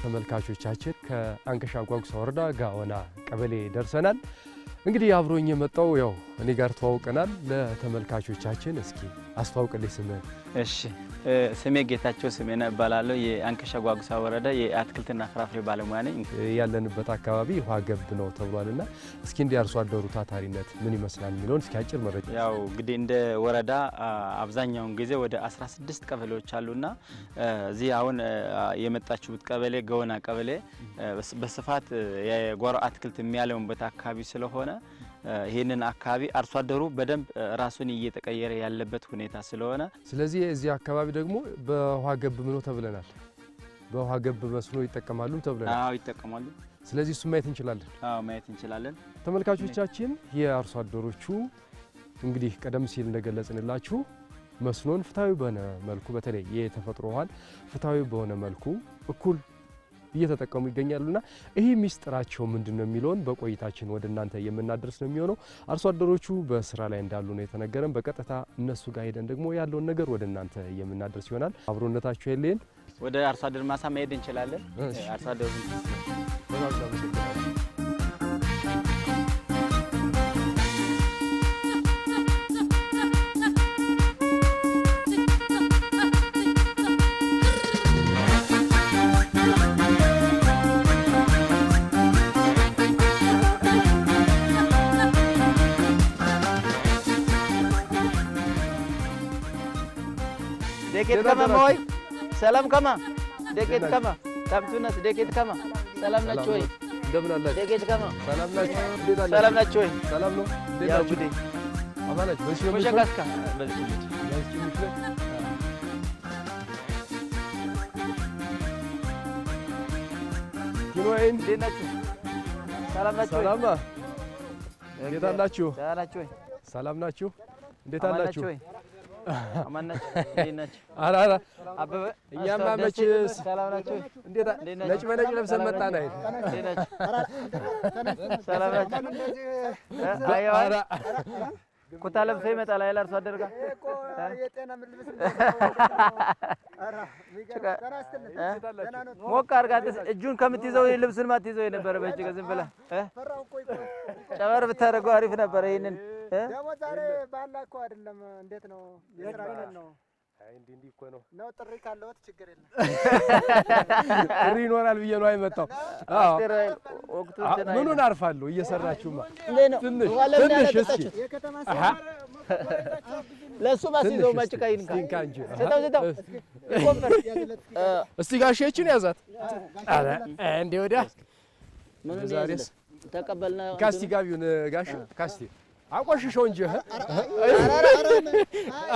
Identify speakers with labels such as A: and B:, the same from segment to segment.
A: ተመልካቾቻችን ከአንከሻ ጓጉሳ ወረዳ ጋወና ቀበሌ ደርሰናል። እንግዲህ አብሮኝ የመጣው ያው እኔ ጋር ተዋውቀናል። ለተመልካቾቻችን እስኪ አስተዋውቅልኝ ስምህን።
B: እሺ ስሜ ጌታቸው ስሜነ እባላለሁ። የአንከሻ ጓጉሳ ወረዳ የአትክልትና ፍራፍሬ ባለሙያ ነኝ።
A: ያለንበት አካባቢ ውሃ ገብ ነው ተብሏልና እስኪ እንዲያርሱ አደሩ ታታሪነት ምን ይመስላል የሚለውን እስኪ አጭር መረጃ።
B: ያው እንግዲህ እንደ ወረዳ አብዛኛውን ጊዜ ወደ 16 ቀበሌዎች አሉና እዚህ አሁን የመጣችሁት ቀበሌ ጋወና ቀበሌ በስፋት የጓሮ አትክልት የሚያለሙበት አካባቢ ስለሆነ ይሄንን አካባቢ አርሶ አደሩ በደንብ ራሱን እየተቀየረ ያለበት ሁኔታ ስለሆነ
A: ስለዚህ እዚህ አካባቢ ደግሞ በውሃ ገብ ምን ነው ተብለናል። በውሃ ገብ መስኖ ይጠቀማሉ ተብለናል።
B: አዎ ይጠቀማሉ።
A: ስለዚህ እሱ ማየት እንችላለን።
B: አዎ ማየት እንችላለን።
A: ተመልካቾቻችን የአርሶ አደሮቹ እንግዲህ ቀደም ሲል እንደገለጽንላችሁ መስኖን ፍታዊ በሆነ መልኩ በተለይ የተፈጥሮ ውሃን ፍታዊ በሆነ መልኩ እኩል እየተጠቀሙ ይገኛሉና ይሄ ሚስጥራቸው ምንድነው የሚለውን በቆይታችን ወደ እናንተ የምናደርስ ነው የሚሆነው። አርሶ አደሮቹ በስራ ላይ እንዳሉ ነው የተነገረን። በቀጥታ እነሱ ጋር ሄደን ደግሞ ያለውን ነገር ወደ እናንተ የምናደርስ ይሆናል። አብሮነታችሁ የሌን
B: ወደ አርሶ አደር ማሳ መሄድ እንችላለን። አርሶ አደሩ دكيت كما موي سلام كما دكيت كما تامتونس دكيت كما سلام نچوي
A: እንደምን አላችሁ?
B: دكيت كما
A: ሰላም ናችሁ? እንዴት አላችሁ?
B: سلام نچوي
A: ሰላም ነው? እንዴት
B: ያው
A: ናችሁ?
B: ጉዴ
A: አማናችሁ? በዚህ ነው
B: ወሸካስካ በዚህ ነው
A: ያስቺ ምትለ ኪኖይን
B: እንዴት ናችሁ? ሰላም ናችሁ?
A: ሰላም ነው? እንዴት አላችሁ?
B: ሰላም ናችሁ?
A: ሰላም ናችሁ? እንዴት አላችሁ?
B: አማናችሁ? እንዴት ናችሁ?
A: አራራ
B: አበበ
A: እኛማ መችስ
B: ሰላም ናችሁ?
A: እንዴት ነጭ በነጭ ለብሰን መጣን አይደል?
B: እንዴት ናችሁ? ሰላም ናችሁ? አራ ኩታ ለብሶ ይመጣል አይደል? አርሶ አደር ጋር
C: እኮ የጤና ምልልስ አራ
B: ሞቅ አድርጋት እጁን ከምትይዘው ልብስን ማትይዘው የነበረ በእጅ ዝም ብለህ
C: ፈራው እኮ ይቆይ
B: ጨመር ብታደርገው አሪፍ ነበር። ይሄንን
C: ደግሞ ዛሬ ባላ እኮ አይደለም። እንዴት ነው? የስራ ቀን ነው።
A: አይ እንዴ እኮ ነው
C: ጥሪ ካለዎት ችግር የለም።
A: ጥሪ ይኖራል ብዬ ነው አይመጣው። አዎ
B: ወቅቱ
A: ምኑን አርፋለሁ እየሰራችሁማ ትንሽ እስኪ
C: የከተማ
B: ለሱ ማስይዘው ማጭቃይን
A: ካንጂ
B: ሰጣው ይቆፈር
A: እስቲ ጋሼችን ያዛት። አረ እንዴ ወዲያ
B: ምን
A: ዛሬስ
B: ተቀበልና
A: ካስቲ ጋቢውን ጋሽ ካስቲ አቆሽሽው እንጂ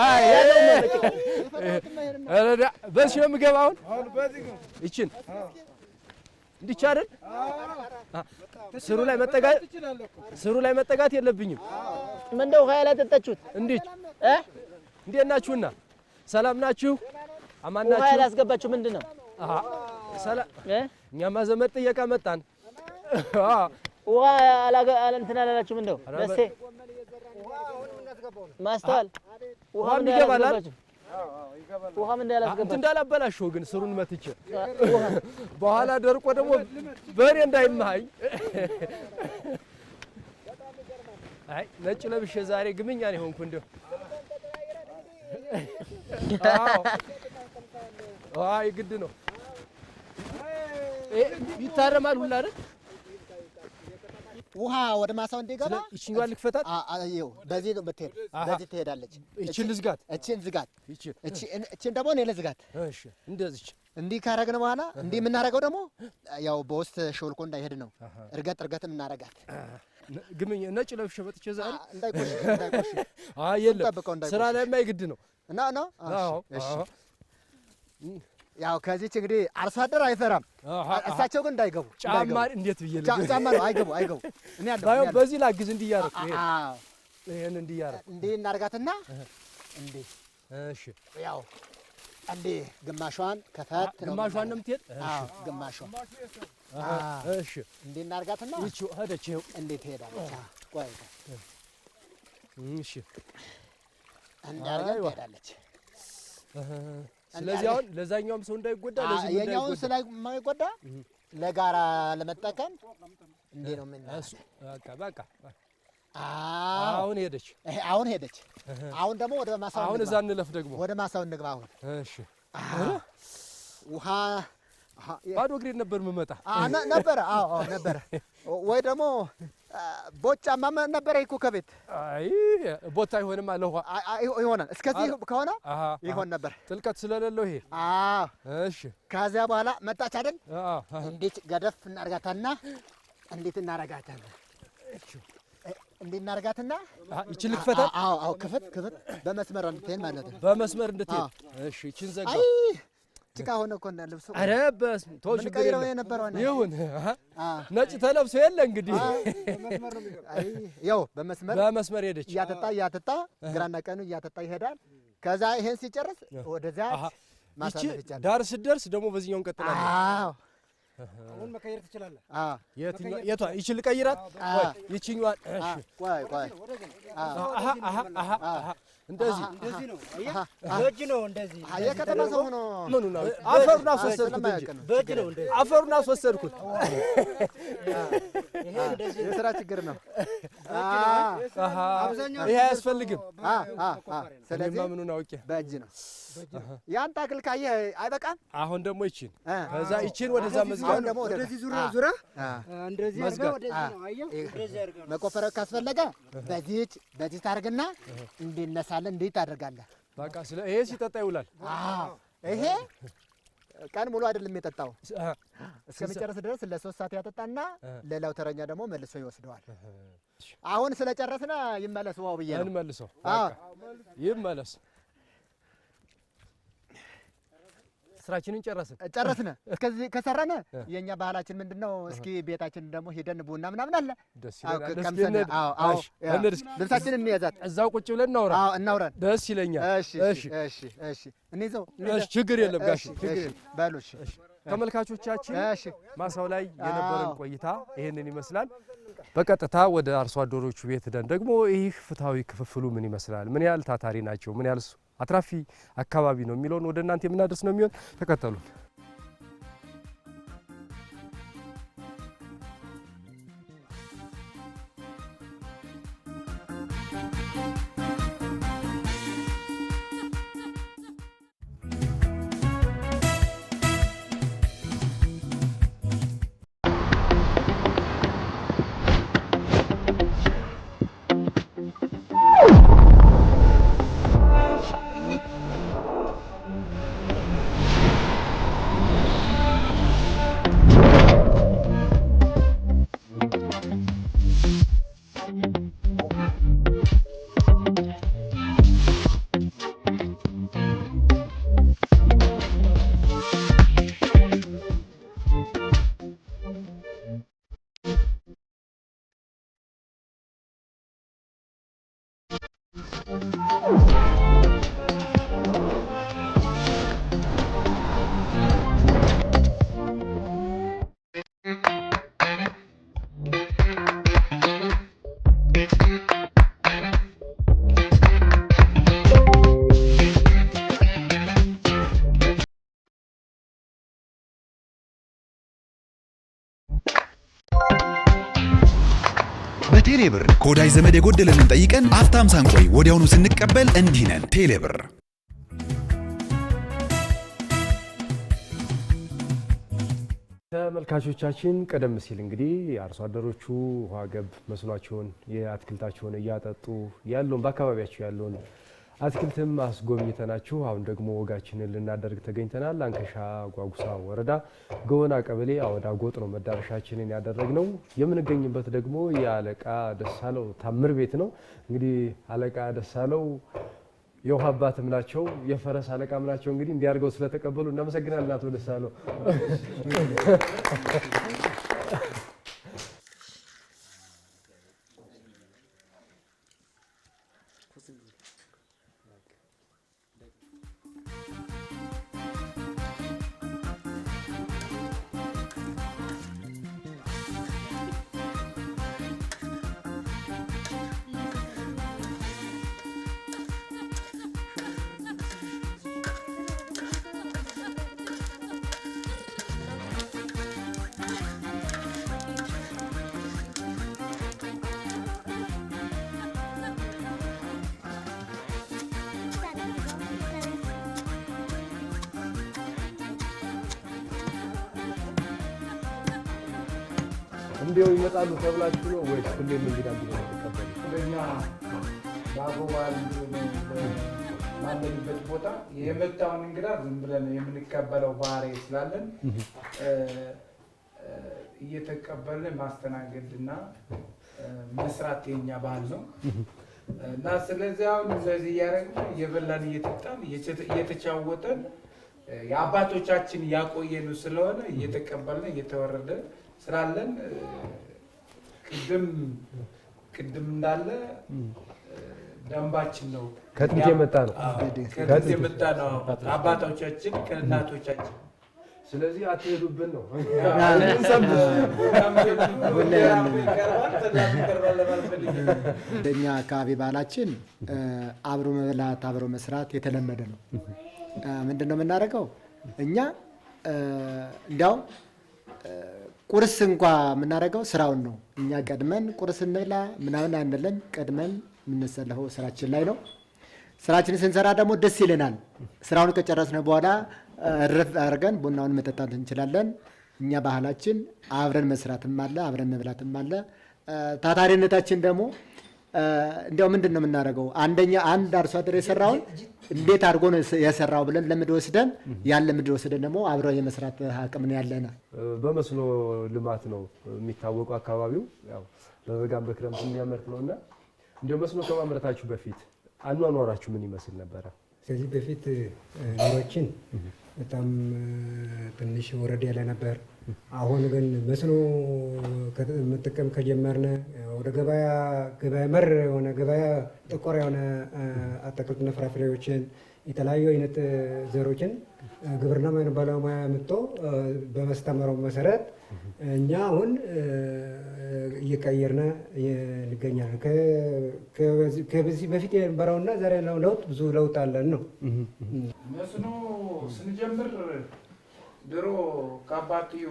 A: አይ አረዳ በዚህ ነው የምገባው። እቺን እንዲቻ አይደል? ስሩ ላይ መጠጋት የለብኝም።
B: ምን እንደው ኃይል አጠጣችሁት?
A: እንዴት ናችሁና? ሰላም ናችሁ? አማን ናችሁ?
B: ኃይል አስገባችሁ ምንድነው?
A: ሰላም እኛማ ዘመድ ጥየቃ መጣን።
B: ውሃ እንትን አላላችሁም? እንደው ደሴ ማስተዋል ውሃ ምን ይገባላል? ውሃ ምን እንዳላስገባችሁ
A: እንዳላበላሽው ግን ስሩን መትቼ በኋላ ደርቆ ደግሞ በሬ እንዳይማኝ። አይ ነጭ ለብሼ ዛሬ ግምኛ ነው ሆንኩ። እንደው አይ ግድ ነው ይታረማል ሁላ አይደል?
C: ውሃ ወደ ማሳው እንዲገባ
A: እቺን ልክፈታት።
C: አየው በዚህ ነው የምትሄድ። በዚህ ትሄዳለች።
A: እቺን ልዝጋት።
C: እቺን ደግሞ እኔ ልዝጋት።
A: እሺ እንደዚህ
C: እንዲህ ካረግን በኋላ እንዲህ የምናረገው ደግሞ ያው በውስጥ ሾልኮ እንዳይሄድ ነው። እርገጥ እናረጋት።
A: ግምኝ ነጭ ለብሼ መጥቼ ዛሬ
C: እንዳይቆሽ
A: አይ የለም ስራ ላይ ማይግድ ነው
C: እና
A: አዎ
C: እሺ ያው ከዚህች እንግዲህ አርሶ አደር አይፈራም። እሳቸው ግን እንዳይገቡ
A: ጫማ እንዴት ብዬ
C: ጫማ ነው አይገቡ እኔ ያለው
A: ባዩ በዚህ ላግዝ እንዲያረኩ ይሄን እንዲያረኩ
C: እንዴ እናርጋትና እንዴ
A: እሺ
C: ያው እንዴ ግማሿን ከፈት
A: ግማሿን ነው የምትሄድ።
C: አዎ ግማሿን
A: እሺ
C: እንዴ እናርጋትና
A: እቺ ሄደች
C: እንዴ ትሄዳለች። ቆይ
A: እሺ
C: እንዳርጋ ትሄዳለች።
A: ስለዚህ አሁን ለዛኛውም ሰው እንዳይጎዳ ለዚህ
C: የኛውን ስለማይጎዳ ለጋራ ለመጠቀም እንዴ ነው ምን
A: በቃ አሁን ሄደች
C: አሁን ደግሞ ወደ ማሳው
A: አሁን እዛ እንለፍ ደግሞ
C: ወደ ማሳው እንግባ አሁን
A: እሺ
C: ውሃ
A: ባዶ እግሬን ነበር የምመጣ
C: ነበር አዎ ነበር ወይ ደግሞ ቦጫማ ነበር እኮ ከቤት
A: አይ ቦታ አይሆንም አለ ውሃ
C: ይሆናል እስከዚህ ከሆነ ይሆን ነበር
A: ጥልቀት ስለሌለው ይሄ እሺ
C: ከዚያ በኋላ መጣች አይደል እንዴት ገደፍ እናርጋታና እንዴት እናረጋታለን እንዴት እናርጋትና
A: ይችል ልክፈታ
C: አዎ ክፈት በመስመር እንድትሄድ ማለት ነው
A: በመስመር እንድትሄድ እሺ ይችን ዘጋ
C: ጭቃ ሆነ እኮ ልብሱ
A: ኧረ በስመ ተው ችግር
C: የለም
A: ይሁን ነጭ ተለብሶ የለ እንግዲህ
C: ያው በመስመር
A: ሄደች
C: እያጠጣ ግራና ቀኑ እያጠጣ ይሄዳል ከዛ ይሄን ሲጨርስ ወደዛ ማሳለፍ ይቻላል
A: ዳር ስደርስ ደግሞ በዚህኛው እንቀጥላለን
C: አዎ
D: አሁን መቀየር ትችላለህ
A: የቷ ይችል ቀይራት ይችኛዋን እሺ ቆይ እንደዚህ
D: ነው በእጅ ነው እንደዚህ
C: የከተማ ሰው ነው
A: ምኑ ነው አፈሩን አስወሰድኩት
D: በእጅ ነው እንደዚህ
A: አፈሩን አስወሰድኩት
D: ይሄ እንደዚህ
C: የሥራ ችግር ነው
A: ይሄ አያስፈልግም
C: ስለዚህ
A: ምኑን አውቄ
C: በእጅ ነው ያን ታክል ካየህ አይበቃም አሁን
A: ደግሞ ይቺን ከዛ ይቺን ወደዛ መዝጋው
C: ደግሞ
D: ወደዚህ ዙራ እንደዚህ አድርገህ ወደዚህ ነው አየህ እንደዚህ አድርገህ
C: መቆፈር ካስፈለገ በዚህ ታርግና እንዲነሳለን እንዴት ታደርጋለህ
A: በቃ ስለ ይሄ ሲጠጣ ይውላል
C: ይሄ ቀን ሙሉ አይደለም የጠጣው እስከሚጨርስ ድረስ ለ3 ሰዓት ያጠጣና ሌላው ተረኛ ደግሞ መልሶ ይወስደዋል አሁን ስለጨረስና ይመለስ ዋው ብዬ ነው
A: እንመልሰው በቃ ይመለስ ስራችንን ጨረስን እስከዚህ ከሰራነ የኛ ባህላችን ምንድነው እስኪ ቤታችን ደግሞ ሄደን ቡና ምናምን አለ ደስ ይላል
C: ልብሳችንን እንያዛት
A: እዛው ቁጭ ብለን እናውራ ደስ ይለኛል
C: እሺ እንይዘው
A: ችግር የለም ጋሽ ችግር የለም
C: ባሉ
A: ተመልካቾቻችን ማሳው ላይ የነበረን ቆይታ ይሄንን ይመስላል በቀጥታ ወደ አርሶ አደሮቹ ቤት ደን ደግሞ ይህ ፍትሃዊ ክፍፍሉ ምን ይመስላል ምን ያህል ታታሪ ናቸው ምን ያህል አትራፊ አካባቢ ነው የሚለውን ወደ እናንተ የምናደርስ ነው የሚሆን ተከተሉን
E: በቴሌብር ከወዳጅ ዘመድ የጎደለንን ጠይቀን አፍታም ሳንቆይ ወዲያውኑ ስንቀበል እንዲህ ነን። ቴሌብር
A: ተመልካቾቻችን ቀደም ሲል እንግዲህ አርሶ አደሮቹ ውሃ ገብ መስሏቸውን የአትክልታቸውን እያጠጡ ያለውን በአካባቢያቸው ያለውን አትክልትም አስጎብኝተናችሁ አሁን ደግሞ ወጋችንን ልናደርግ ተገኝተናል። አንከሻ ጓጉሳ ወረዳ ገወና ቀበሌ አወዳ ጎጥ ነው መዳረሻችንን ያደረግነው። የምንገኝበት ደግሞ የአለቃ ደሳለው ታምር ቤት ነው። እንግዲህ አለቃ ደሳለው የውሃ አባትም ናቸው፣ የፈረስ አለቃም ናቸው። እንግዲህ እንዲያርገው ስለተቀበሉ እናመሰግናለን አቶ ደሳለው። እንዲያው ይመጣሉ ተብላችሁ ነው ወይስ ሁሌም እንግዳ እንዲሆን ተቀበሉ?
F: ስለኛ ባጎባል ማለበት ቦታ የመጣውን እንግዳ ዝም ብለን የምንቀበለው ባህሪ ስላለን እየተቀበልን ማስተናገድና መስራት የኛ ባህል ነው እና ስለዚህ አሁን እንደዚህ እያደረግን እየበላን እየጠጣን እየተጫወተን የአባቶቻችን ያቆየኑ ስለሆነ እየተቀበልን እየተወረደ ስላለን ቅድም እንዳለ ደንባችን ነው።
A: ከጥንት የመጣ ነው።
F: ከጥንት የመጣ ነው አባቶቻችን ከእናቶቻችን። ስለዚህ አትሄዱብን ነው።
C: እንደኛ አካባቢ ባህላችን አብሮ መብላት አብሮ መስራት የተለመደ ነው። ምንድን ነው የምናደርገው እኛ እንዲያውም ቁርስ እንኳ የምናደርገው ስራውን ነው። እኛ ቀድመን ቁርስ እንብላ ምናምን አንልም። ቀድመን የምንሰለፈው ስራችን ላይ ነው። ስራችንን ስንሰራ ደግሞ ደስ ይለናል። ስራውን ከጨረስን በኋላ እረፍ አድርገን ቡናውን መጠጣት እንችላለን። እኛ ባህላችን አብረን መስራትም አለ፣ አብረን መብላትም አለ። ታታሪነታችን ደግሞ እንዲያው ምንድን ነው የምናደርገው አንድ አርሶ አደር የሰራውን እንዴት አድርጎ ነው የሰራው ብለን ልምድ ወስደን ያን ልምድ ወስደን ደግሞ አብረን የመስራት አቅም ነው ያለና
A: በመስኖ ልማት ነው የሚታወቀው አካባቢው ያው በበጋም በክረምት የሚያመርት ነውና እንደ መስኖ ከማምረታችሁ በፊት አኗኗራችሁ ምን ይመስል ነበረ?
D: ከዚህ በፊት ኑሮችን በጣም ትንሽ ወረድ ያለ ነበር። አሁን ግን መስኖ መጠቀም ከጀመርን ወደ ገበያ መር የሆነ ገበያ ጠቆር የሆነ አትክልትና ፍራፍሬዎችን የተለያዩ አይነት ዘሮችን ግብርና ባለሙያ መጥቶ በማስተማረው መሰረት እኛ አሁን እየቀየርን እንገኛለን። ከዚህ በፊት የነበረውና ዛሬ ያለው ለውጥ ብዙ ለውጥ አለን ነው።
F: መስኖ ስንጀምር ድሮ ከአባትዮ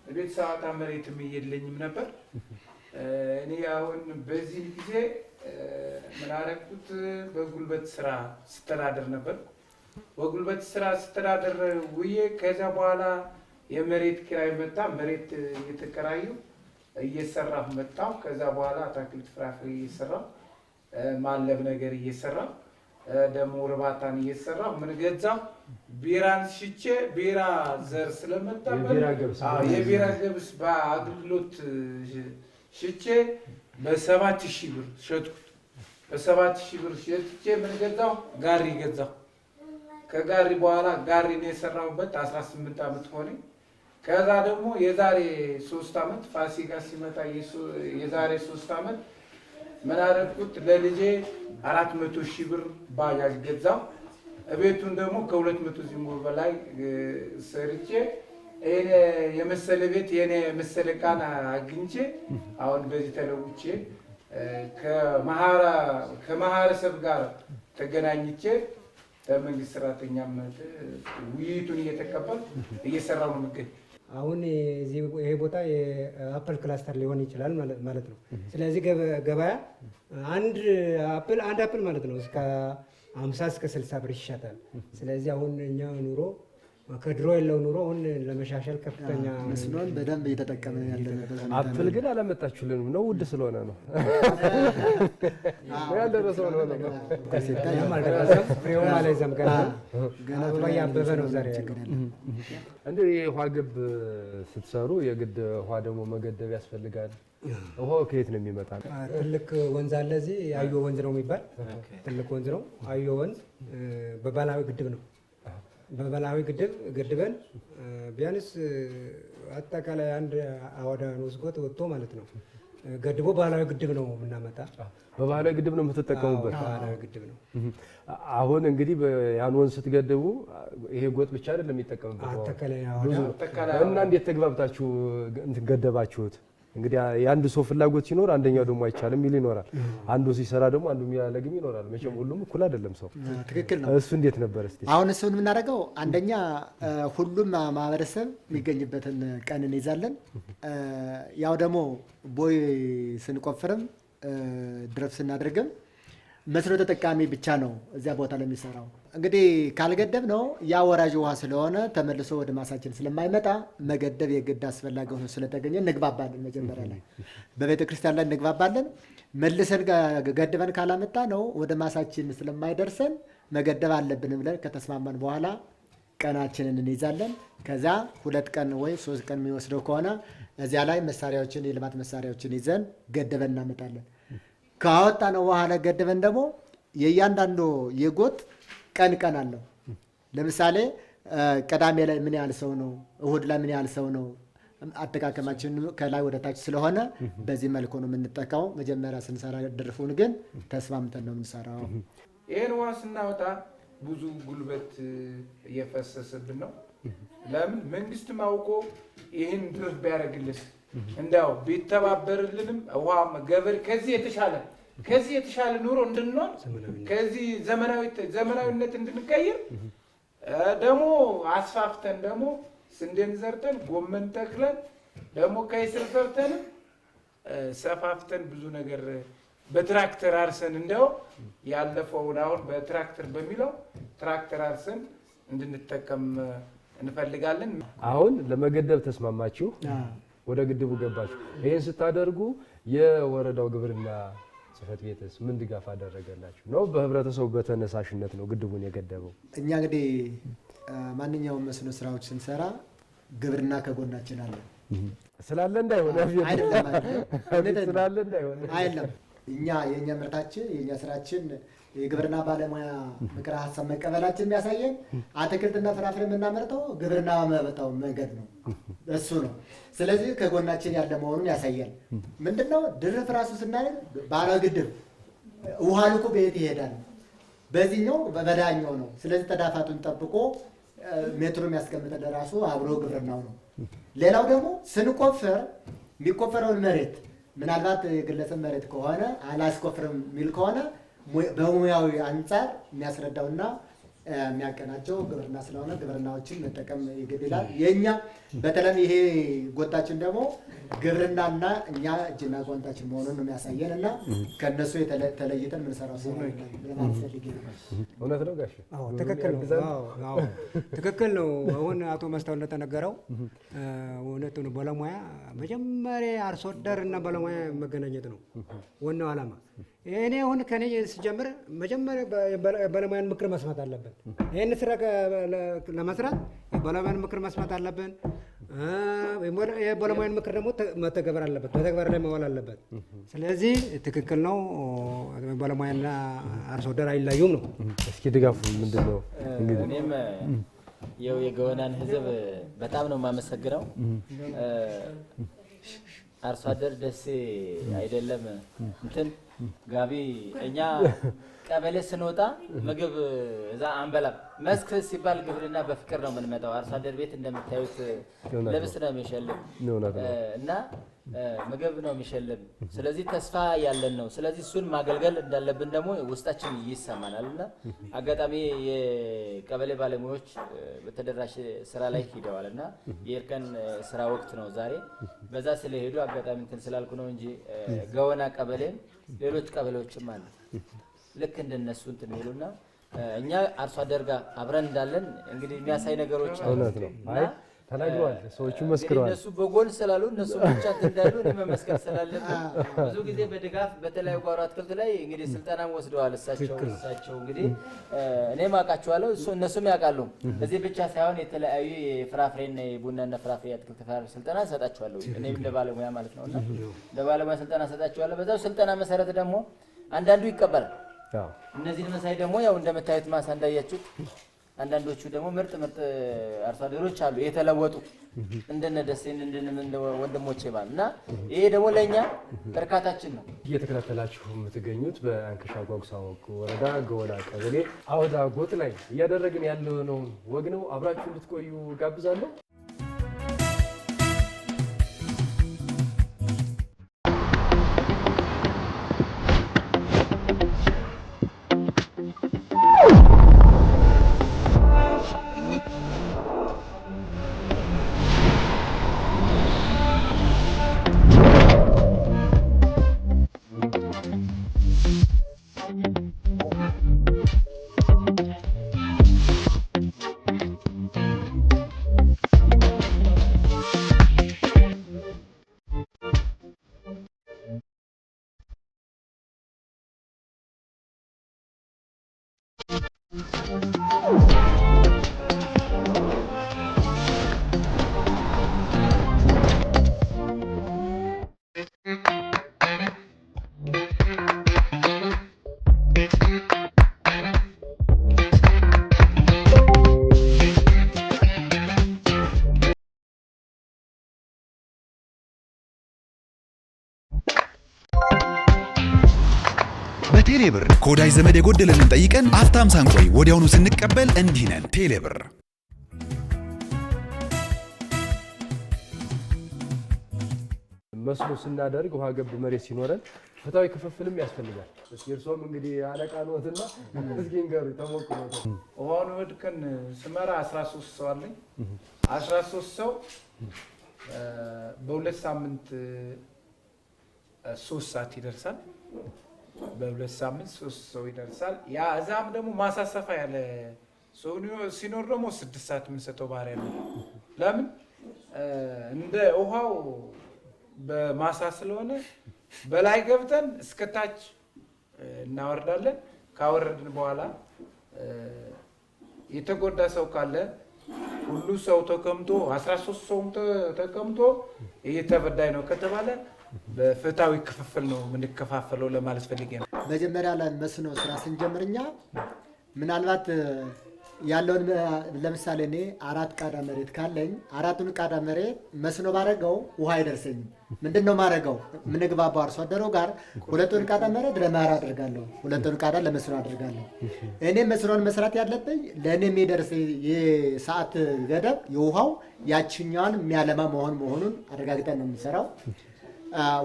F: ቤተሰባታ መሬትም የለኝም ነበር። እኔ አሁን በዚህ ጊዜ ምን አደረኩት? በጉልበት ስራ ስተዳደር ነበር። በጉልበት ስራ ስተዳደር ውዬ ከዛ በኋላ የመሬት ኪራይ መጣ። መሬት እየተከራዩ እየሰራሁ መጣሁ። ከዛ በኋላ አትክልት ፍራፍሬ እየሰራሁ ማለብ ነገር እየሰራሁ ደግሞ እርባታን እየሰራሁ ምን ገዛሁ? ቢራን ሽጬ ቢራ ዘር ስለመጣ የቢራ ገብስ በአገልግሎት ሽጬ በ7,000 ብር ሸጥኩት። በ7,000 ብር ሸጥቼ ምን ገዛሁ? ጋሪ ገዛሁ። ከጋሪ በኋላ ጋሪ ነው የሰራሁበት 18 ዓመት ሆነኝ። ከዛ ደግሞ የዛሬ 3 ዓመት ፋሲካ ሲመጣ የዛሬ 3 ዓመት ምን አደረኩት? ለልጄ 400,000 ብር ባጃጅ ገዛሁ። እቤቱን ደግሞ ከ200 በላይ ሰርቼ ይሄን የመሰለ ቤት የኔ የመሰለ ቃና አግኝቼ አሁን በዚህ ተለውጬ ከማህበረሰብ ጋር ተገናኝቼ በመንግስት ሰራተኛም ውይይቱን እየተቀበል እየሰራው ነው የምገኝ።
D: አሁን ይሄ ቦታ የአፕል ክላስተር ሊሆን ይችላል ማለት ነው። ስለዚህ ገበያ አንድ አፕል ማለት ነው እስከ 50 እስከ 60 ብር ይሻታል። ስለዚህ አሁን እኛ ኑሮ ከድሮ ያለው ኑሮ አሁን ለመሻሻል ከፍተኛ
C: መስኖን በደንብ እየተጠቀመ ያለበት
A: አፕል ግን አላመጣችሁልንም ነው? ውድ ስለሆነ ነው ያልደረሰው ነው ነው
D: ፍሬው ማለት ዘምቀና አበባ ያበበ ነው ዛሬ ያለው።
A: እንዴ ውሃ ገብ ስትሰሩ የግድ ውሃ ደግሞ መገደብ ያስፈልጋል። ውሃው ከየት ነው የሚመጣ?
D: ትልቅ ወንዝ አለ እዚህ አዮ ወንዝ ነው የሚባል ትልቅ ወንዝ ነው። አዮ ወንዝ በባህላዊ ግድብ ነው። በባህላዊ ግድብ ገድበን ቢያንስ አጠቃላይ አንድ አወዳ ወስጎት ወጥቶ ማለት ነው ገድቦ ባህላዊ ግድብ ነው የምናመጣ።
A: በባህላዊ ግድብ ነው የምትጠቀሙበት?
D: ባህላዊ ግድብ ነው።
A: አሁን እንግዲህ ያን ወንዝ ስትገድቡ ይሄ ጎጥ ብቻ አይደለም የሚጠቀምበት እና እንዴት ተግባብታችሁ እንትን ገደባችሁት? እንግዲህ የአንድ ሰው ፍላጎት ሲኖር አንደኛው ደግሞ አይቻልም ይል ይኖራል። አንዱ ሲሰራ ደግሞ አንዱ የሚያለግም ይኖራል። መቼም ሁሉም እኩል አይደለም ሰው።
C: ትክክል ነው።
A: እሱ እንዴት ነበር እስቲ?
C: አሁን እሱን የምናደርገው አንደኛ ሁሉም ማህበረሰብ የሚገኝበትን ቀን እንይዛለን። ያው ደግሞ ቦይ ስንቆፍርም ድረፍ ስናደርግም መስኖ ተጠቃሚ ብቻ ነው እዚያ ቦታ ላይ የሚሰራው። እንግዲህ ካልገደብ ነው ያ ወራጅ ውሃ ስለሆነ ተመልሶ ወደ ማሳችን ስለማይመጣ መገደብ የግድ አስፈላጊ ሆኖ ስለተገኘ እንግባባለን። መጀመሪያ ላይ በቤተ ክርስቲያን ላይ እንግባባለን። መልሰን ገድበን ካላመጣ ነው ወደ ማሳችን ስለማይደርሰን መገደብ አለብን ብለን ከተስማማን በኋላ ቀናችንን እንይዛለን። ከዛ 2 ቀን ወይ 3 ቀን የሚወስደው ከሆነ እዚያ ላይ መሳሪያዎችን የልማት መሳሪያዎችን ይዘን ገድበን እናመጣለን። ካወጣ ነው በኋላ ገድበን ደግሞ የእያንዳንዱ የጎጥ ቀን አለው። ለምሳሌ ቅዳሜ ላይ ምን ያህል ሰው ነው፣ እሁድ ላይ ምን ያህል ሰው ነው፣ አጠቃቀማችን ከላይ ወደ ታች ስለሆነ በዚህ መልኩ ነው የምንጠቀመው። መጀመሪያ ስንሰራ ድርፉን ግን ተስማምተን ነው የምንሰራው።
F: ይህን ውሃ ስናወጣ ብዙ ጉልበት እየፈሰሰብን ነው። ለምን መንግስትም አውቆ ይህን ድርፍ ቢያደርግልን እንዳው ቢተባበርልንም ውሃ ገበሬ ከዚህ የተሻለ ኑሮ እንድንኖር ከዚህ ዘመናዊነት እንድንቀይር ደግሞ አስፋፍተን ደግሞ ስንዴን ዘርተን ጎመን ተክለን ደግሞ ከይስር ዘርተን ሰፋፍተን ብዙ ነገር በትራክተር አርሰን እንደው ያለፈውን አሁን በትራክተር በሚለው ትራክተር አርሰን እንድንጠቀም እንፈልጋለን።
A: አሁን ለመገደብ ተስማማችሁ፣ ወደ ግድቡ ገባችሁ። ይህን ስታደርጉ የወረዳው ግብርና ጽሕፈት ቤትስ ምን ድጋፍ አደረገላችሁ? ነው በህብረተሰቡ በተነሳሽነት ነው ግድቡን የገደበው?
C: እኛ እንግዲህ ማንኛውም መስኖ ስራዎች ስንሰራ ግብርና ከጎናችን አለ።
A: ስላለ እንዳይሆን
C: አይደለም። የእኛ ምርታችን የእኛ ስራችን የግብርና ባለሙያ ምክረ ሀሳብ መቀበላችን የሚያሳየን አትክልትና ፍራፍሬ የምናመርተው ግብርና በመጣው መንገድ ነው፣ እሱ ነው። ስለዚህ ከጎናችን ያለ መሆኑን ያሳያል። ምንድነው ድርፍ ራሱ ስናደርግ ባለ ግድብ ውሃ ልኮ በየት ይሄዳል? በዚህኛው በዳኛው ነው። ስለዚህ ተዳፋቱን ጠብቆ ሜትሮ የሚያስቀምጠን ራሱ አብሮ ግብርናው ነው። ሌላው ደግሞ ስንቆፍር የሚቆፈረውን መሬት ምናልባት የግለሰብ መሬት ከሆነ አላስቆፍርም የሚል ከሆነ በሙያዊ አንጻር የሚያስረዳውና የሚያቀናቸው ግብርና ስለሆነ ግብርናዎችን መጠቀም ይገድላል። የእኛ በተለይ ይሄ ጎጣችን ደግሞ ግብርናና እኛ እጅና ጓንታችን መሆኑን ነው የሚያሳየን እና ከእነሱ ተለይተን የምንሰራው ሰው ለማለት ፈልጌ ነው።
A: እውነት ነው ጋሽ?
D: ትክክል ነው። አሁን አቶ መስታወት እንደተነገረው እውነቱ ነው። ባለሙያ መጀመሪያ አርሶ አደር እና ባለሙያ መገናኘት ነው ዋናው ዓላማ። እኔ አሁን ከኔ ሲጀምር መጀመሪያ ባለሙያን ምክር መስማት አለብን። ይህን ስራ ለመስራት የባለሙያን ምክር መስማት አለብን። የባለሙያን ምክር ደግሞ መተግበር አለበት፣ በተግባር ላይ መዋል አለበት። ስለዚህ ትክክል ነው። ባለሙያና አርሶ አደር አይለዩም ነው።
A: እስኪ ድጋፉ ምንድን ነው?
B: እኔም የገወናን ህዝብ በጣም ነው የማመሰግነው። አርሶ አደር ደሴ አይደለም እንትን ጋቢ እኛ ቀበሌ ስንወጣ ምግብ እዛ አንበላም። መስክ ሲባል ግብርና በፍቅር ነው የምንመጣው። አርሶ አደር ቤት እንደምታዩት ልብስ ነው የሚሸልም እና ምግብ ነው የሚሸልም። ስለዚህ ተስፋ ያለን ነው። ስለዚህ እሱን ማገልገል እንዳለብን ደግሞ ውስጣችን ይሰማናል እና አጋጣሚ የቀበሌ ባለሙያዎች በተደራሽ ስራ ላይ ሂደዋል እና የእርከን ስራ ወቅት ነው ዛሬ። በዛ ስለሄዱ አጋጣሚ እንትን ስላልኩ ነው እንጂ ገወና ቀበሌም ሌሎች ቀበሌዎችም አሉ ልክ እንደነሱ እንትን የሚሉና እኛ አርሶ አደር ጋር አብረን እንዳለን እንግዲህ የሚያሳይ ነገሮች አሉ።
A: እውነት ነው። አይ ተናግረዋል፣ ሰዎቹ መስክረዋል።
B: እነሱ በጎን ስላሉ እነሱ ብቻ እንዳሉ እኔ መመስከር ስላለብን ብዙ ጊዜ በድጋፍ በተለያዩ ጓሮ አትክልት ላይ እንግዲህ ስልጠናም ወስደዋል። እሳቸው እንግዲህ እኔም አውቃቸዋለሁ፣ እነሱም ያውቃሉ። እዚህ ብቻ ሳይሆን የተለያዩ የፍራፍሬና የቡናና ፍራፍሬ አትክልት ስልጠና እሰጣቸዋለሁ። እኔም ለባለሙያ ማለት ነውና ለባለሙያ ስልጠና እሰጣቸዋለሁ። በዛው ስልጠና መሰረት ደግሞ አንዳንዱ ይቀበላል። እነዚህን መሳይ ደግሞ ያው እንደምታዩት ማሳ እንዳያችሁት አንዳንዶቹ ደግሞ ምርጥ አርሶ አደሮች አሉ የተለወጡ እንደነ ደሴ እንደ ወንድሞቼ ማለት እና ይሄ ደግሞ ለኛ እርካታችን ነው።
A: እየተከታተላችሁ የምትገኙት በአንከሻ ጓጉሳ ወረዳ ገወና ቀበሌ አውዳ ጎጥ ላይ እያደረግን ያለነው ወግ ነው። አብራችሁ እንድትቆዩ ጋብዛለሁ።
E: በቴሌብር ከወዳጅ ዘመድ የጎደለንን ጠይቀን አፍታም ሳንቆይ ወዲያውኑ ስንቀበል እንዲህ ነን። ቴሌብር
A: መስኖ ስናደርግ ውሃ ገብ መሬት ሲኖረን ፍትሃዊ ክፍፍልም ያስፈልጋል። እርሶም እንግዲህ አለቃ ነዎትና እስኪ ንገሩ ተሞክሮ።
F: ውሃውን ወድቀን ስመራ 13 ሰው አለኝ። 13 ሰው በሁለት ሳምንት 3 ሰዓት ይደርሳል። በሁለት ሳምንት 3 ሰው ይደርሳል። ያ እዛም ደግሞ ማሳሰፋ ያለ ሰው ሲኖር ደግሞ 6 ሰዓት የምንሰጠው ባህሪ ያለ። ለምን እንደ ውሃው በማሳ ስለሆነ በላይ ገብተን እስከታች እናወርዳለን። ካወረድን በኋላ የተጎዳ ሰው ካለ ሁሉ ሰው ተቀምጦ 13 ሰው ተቀምጦ ይሄ ተበዳይ ነው ከተባለ በፍትሃዊ ክፍፍል ነው የምንከፋፈለው ለማለት ፈልጌ ነው።
C: መጀመሪያ ላይ መስኖ ስራ ስንጀምርኛ ምናልባት ያለውን ለምሳሌ እኔ 4 ቃዳ መሬት ካለኝ 4ቱን ቃዳ መሬት መስኖ ባረገው ውሃ አይደርሰኝም። ምንድነው ማረገው? ምንግባባው አርሶ አደሩ ጋር 2ቱን ቃዳ መሬት ለማራ አድርጋለሁ፣ 2ቱን ቃዳ ለመስኖ አድርጋለሁ። እኔ መስኖን መስራት ያለብኝ ለእኔ የሚደርስ የሰዓት ገደብ የውሃው ያችኛዋን የሚያለማ መሆኑን አረጋግጠን ነው የምንሰራው።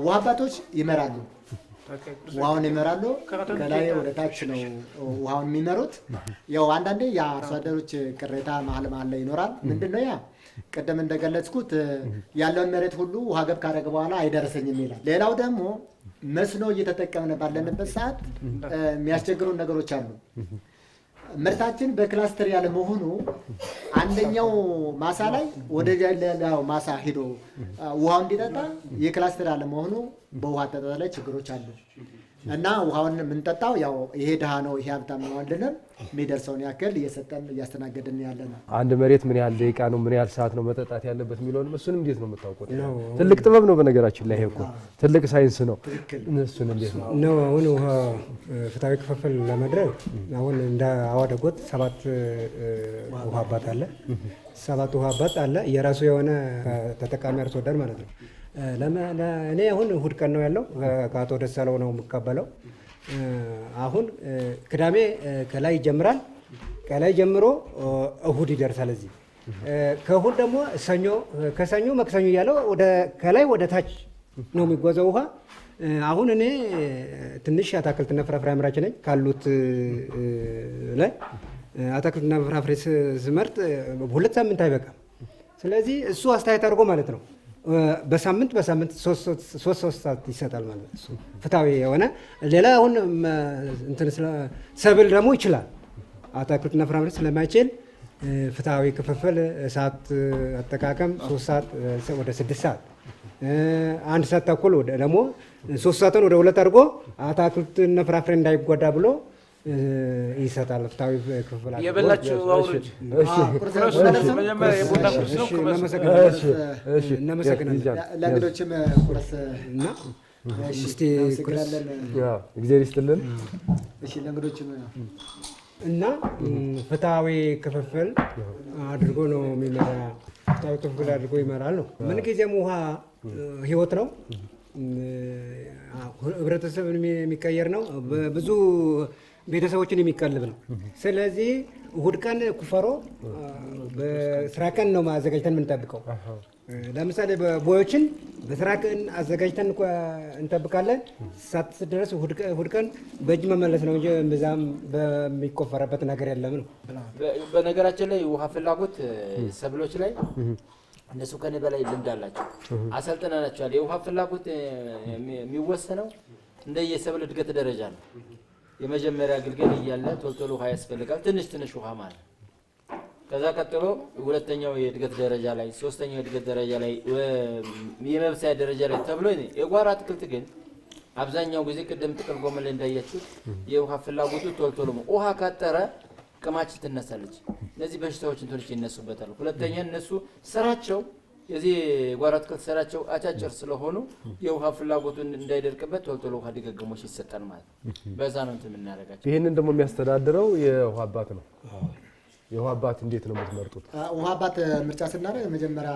C: ውሃ አባቶች ይመራሉ፣ ውሃውን ይመራሉ። ከላይ ወደ ታች ነው ውሃውን የሚመሩት። ያው አንዳንዴ የአርሶ አደሮች ቅሬታ መሀል ላይ ይኖራል። ምንድነው ያ ቅድም እንደገለጽኩት ያለውን መሬት ሁሉ ውሃ ገብ ካደረገ በኋላ አይደርሰኝም ይላል። ሌላው ደግሞ መስኖ እየተጠቀምን ባለንበት ሰዓት የሚያስቸግሩን ነገሮች አሉ። ምርታችን በክላስተር ያለ መሆኑ አንደኛው ማሳ ላይ ወደ ሌላው ማሳ ሄዶ ውሃው እንዲጠጣ የክላስተር ያለ መሆኑ በውሃ አጠጣጥ ላይ ችግሮች አሉ እና ውሃውን የምንጠጣው ያው ይሄ ድሃ ነው ይሄ ሀብታም ነው አንልም። የሚደርሰውን ያክል እየሰጠን እያስተናገድን ያለ ነው።
A: አንድ መሬት ምን ያህል ደቂቃ ነው ምን ያህል ሰዓት ነው መጠጣት ያለበት የሚለውንም እሱንም እንዴት ነው የምታውቁት? ትልቅ ጥበብ ነው በነገራችን ላይ። ይሄ እኮ ትልቅ ሳይንስ ነው። እሱን እንዴት ነው
D: አሁን ውሃ ፍትሃዊ ክፍፍል ለማድረግ አሁን እንደ አዋደ ጎጥ 7 ውሃ አባት አለ። 7 ውሃ አባት አለ የራሱ የሆነ ተጠቃሚ አርሶ አደር ማለት ነው። እኔ አሁን እሁድ ቀን ነው ያለው ከአቶ ደሳለው ነው የምቀበለው። አሁን ቅዳሜ ከላይ ይጀምራል። ከላይ ጀምሮ እሁድ ይደርሳል እዚህ። ከእሁድ ደግሞ ሰኞ፣ ከሰኞ መክሰኞ እያለው ወደ ከላይ ወደ ታች ነው የሚጓዘው ውሃ። አሁን እኔ ትንሽ አትክልትና ፍራፍሬ አምራች ነኝ። ካሉት ላይ አትክልትና ፍራፍሬ ስመርጥ 2 ሳምንት አይበቃም። ስለዚህ እሱ አስተያየት አድርጎ ማለት ነው በሳምንት 3 ሰዓት ይሰጣል ማለት ነው። ፍትሃዊ የሆነ ሌላ አሁን እንትን ሰብል ደግሞ ይችላል። አትክልትና ፍራፍሬ ስለማይችል ፍትሃዊ ክፍፍል ሰዓት አጠቃቀም 3 ሰዓት ወደ 6 ሰዓት 1 ሰዓት ተኩል ደግሞ 3 ሰዓትን ወደ 2 አድርጎ አትክልትና ፍራፍሬ እንዳይጎዳ ብሎ ይሰጣል። ፍትሃዊ ክፍፍል
F: የበላችሁ አውርድ።
D: እናመሰግናለን።
C: ለእንግዶችም ቁርስ
D: እና እስቲ
A: እግዚአብሔር ይስጥልን።
C: እሺ ለእንግዶችም
D: እና ፍትሃዊ ክፍፍል አድርጎ ነው የሚመራ። ፍትሃዊ ክፍፍል አድርጎ ይመራል ነው። ምን ጊዜም ውሃ ህይወት ነው። ህብረተሰብን የሚቀየር ነው። ብዙ ቤተሰቦችን የሚቀልብ ነው። ስለዚህ እሁድ ቀን ኩፈሮ በስራ ቀን ነው ማዘጋጅተን የምንጠብቀው። ለምሳሌ ቦዮችን በስራ ቀን አዘጋጅተን እንጠብቃለን። ሳትደርስ እሁድ ቀን በእጅ መመለስ ነው እንጂ ብዛም በሚቆፈረበት ነገር የለም ነው።
G: በነገራችን ላይ ውሃ ፍላጎት ሰብሎች ላይ እነሱ ከኔ በላይ ልምድ አላቸው፣ አሰልጥነናቸዋል። የውሃ ፍላጎት የሚወሰነው እንደየሰብል እድገት ደረጃ ነው። የመጀመሪያ ግልገል እያለ ቶሎ ውሃ ያስፈልጋል፣ ትንሽ ውሃ ማለት። ከዛ ቀጥሎ ሁለተኛው የእድገት ደረጃ ላይ፣ ሶስተኛው የእድገት ደረጃ ላይ፣ የመብሰያ ደረጃ ላይ ተብሎ የጓሮ አትክልት ግን አብዛኛው ጊዜ ቅድም ጥቅል ጎመን ላይ እንዳያችሁት የውሃ ፍላጎቱ ቶሎ ውሃ ካጠረ ቅማች ትነሳለች። እነዚህ በሽታዎች እንትኖች ይነሱበታል። ሁለተኛ እነሱ ስራቸው የዚህ ጓሮ አትክልት ስራቸው አጫጭር ስለሆኑ የውሃ ፍላጎቱን እንዳይደርቅበት ቶሎ ውሃ ድግግሞሽ ይሰጣል ማለት ነው። በዛ ነው እንትን የምናደርጋቸው።
A: ይህንን ደግሞ የሚያስተዳድረው የውሃ አባት ነው። የውሃ አባት እንዴት ነው የምትመርጡት?
C: ውሃ አባት ምርጫ ስናደርግ መጀመሪያ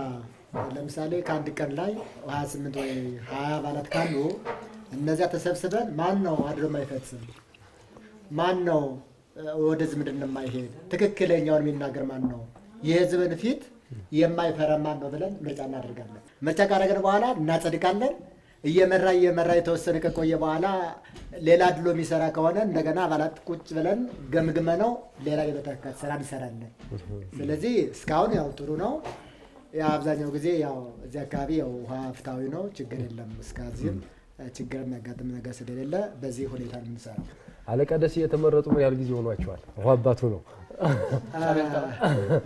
C: ለምሳሌ ከአንድ ቀን ላይ 28 ወይ 20 አባላት ካሉ እነዚያ ተሰብስበን ማን ነው አድሮ የማይፈጽም ማን ነው ወደ ዝምድና የማይሄድ ትክክለኛውን የሚናገር ማን ነው? የህዝብን ፊት የማይፈራ ማን ነው ብለን ምርጫ እናደርጋለን። ምርጫ ካደረግን በኋላ እናጸድቃለን። እየመራ የተወሰነ ከቆየ በኋላ ሌላ ድሎ የሚሰራ ከሆነ እንደገና አባላት ቁጭ ብለን ገምግመ ነው ሌላ የመተካት ስራ እንሰራለን። ስለዚህ እስካሁን ያው ጥሩ ነው። አብዛኛው ጊዜ ያው እዚህ አካባቢ ያው ውሃ ፍትሃዊ ነው፣ ችግር የለም። እስከዚህም ችግር የሚያጋጥም ነገር ስለሌለ በዚህ ሁኔታ ነው የምንሰራው።
A: አለቃ ደሴ የተመረጡ ምን ያህል ጊዜ ሆኗቸዋል? ውሃ አባቱ ነው።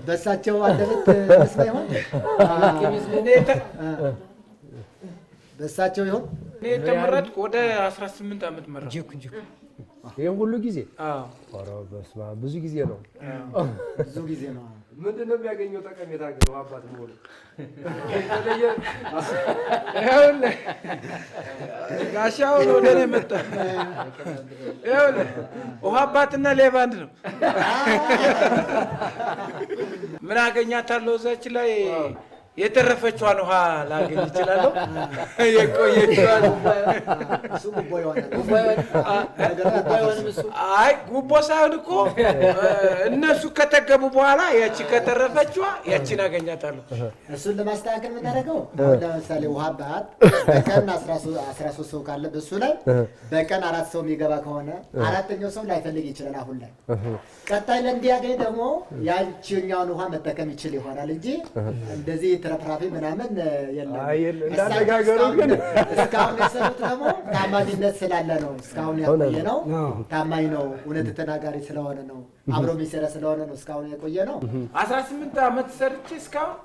C: በእሳቸው አንደበት መስማ ይሆን በእሳቸው ይሆን?
F: እኔ የተመረጥኩ ወደ 18 ዓመት መረጥኩ።
A: ይሄን ሁሉ ጊዜ? ኧረ በስመ አብ ብዙ ጊዜ ነው።
C: ብዙ ጊዜ ነው።
A: ምንድን ነው የሚያገኘው ጠቀሜታ ግን ውሃ አባት መሆኑ?
F: ጋሻውን ወደ እኔ መጣ። ውሃ አባትና ሌባ አንድ ነው። ምን አገኛታለሁ እዛች ላይ የተረፈችዋን ውሃ ላገኝ እችላለሁ። የቆየችዋን አይ ጉቦ ሳይሆን እኮ እነሱ ከተገቡ በኋላ ያቺ ከተረፈችዋ ያቺን አገኛታለሁ።
C: እሱን ለማስተካከል የምናደርገው ለምሳሌ ውሃ አባት በቀን 13 ሰው ካለ በሱ ላይ በቀን 4 ሰው የሚገባ ከሆነ አራተኛው ሰው ላይፈልግ ይችላል። አሁን ላይ ቀጣይ ለእንዲያገኝ ደግሞ ያቺኛውን ውሃ መጠቀም ይችል ይሆናል እንጂ እንደዚህ ትረፍራፊ ምናምን የለም።
A: እንዳነጋገሩ ግን
C: እስካሁን የሰሩት ደግሞ ታማኝነት ስላለ ነው። እስካሁን ያቆየ ነው። ታማኝ ነው። እውነት ተናጋሪ ስለሆነ ነው። አብሮ የሚሰራ ስለሆነ ነው እስካሁን የቆየ ነው።
F: 18 ዓመት ሰርቼ እስካሁን